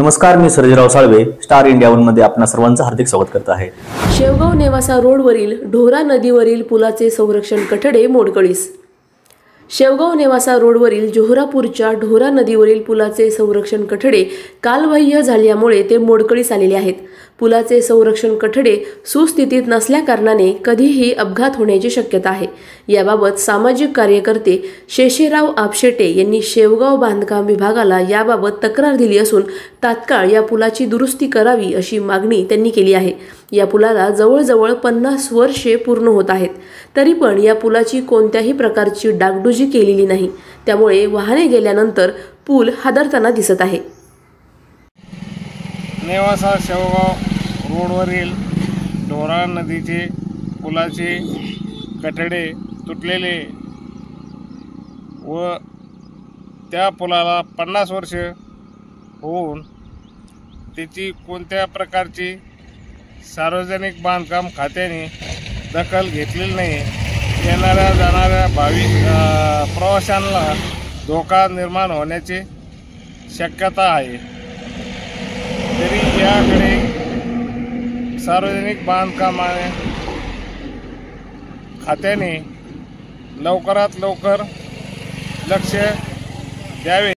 नमस्कार, मी Sarjerao Salve Star India One मध्ये आपणा सर्वांचं हार्दिक स्वागत करत आहे। शेवगाव नेवासा रोडवरील ढोरा नदीवरील पुलाचे संरक्षण कठडे मोडकळीस। शेवगाव नेवासा रोडवरील जोहरापूरच्या ढोरा नदीवरील पुलाचे संरक्षण कठडे कालबाह्य झाल्यामुळे ते मोडकळीस आलेले आहेत। पुलाचे संरक्षण कठडे सुस्थितीत नसल्याकारणाने कधीही अपघात होण्याची शक्यता आहे। याबाबत सामाजिक कार्यकर्ते शेषेराव आपशेटे यांनी शेवगाव बांधकाम विभागाला याबाबत तक्रार दिली असून तात्काळ या पुलाची दुरुस्ती करावी अशी मागणी त्यांनी केली आहे। या पुलाला जवळजवळ 50 वर्षे पूर्ण होत आहेत, तरी पण या पुलाची कोणत्याही प्रकारची डागडुजी केलेली नाही। त्यामुळे वाहने गेल्यानंतर पूल हादरताना दिसत आहे। नेवासा शेवगाव रोडवरील ढोरा नदीचे पुलाचे कठडे तुटलेले व त्या पुलाला 50 वर्ष होऊन त्याची कोणत्या प्रकारची सार्वजनिक बांधकाम खात्याने दखल घेतलेली नाही। येणाऱ्या जाणाऱ्या प्रवाशांना धोका निर्माण होण्याची शक्यता आहे। तरी याकडे सार्वजनिक बांधकाम खात्याने लवकरात लवकर लक्ष द्यावे।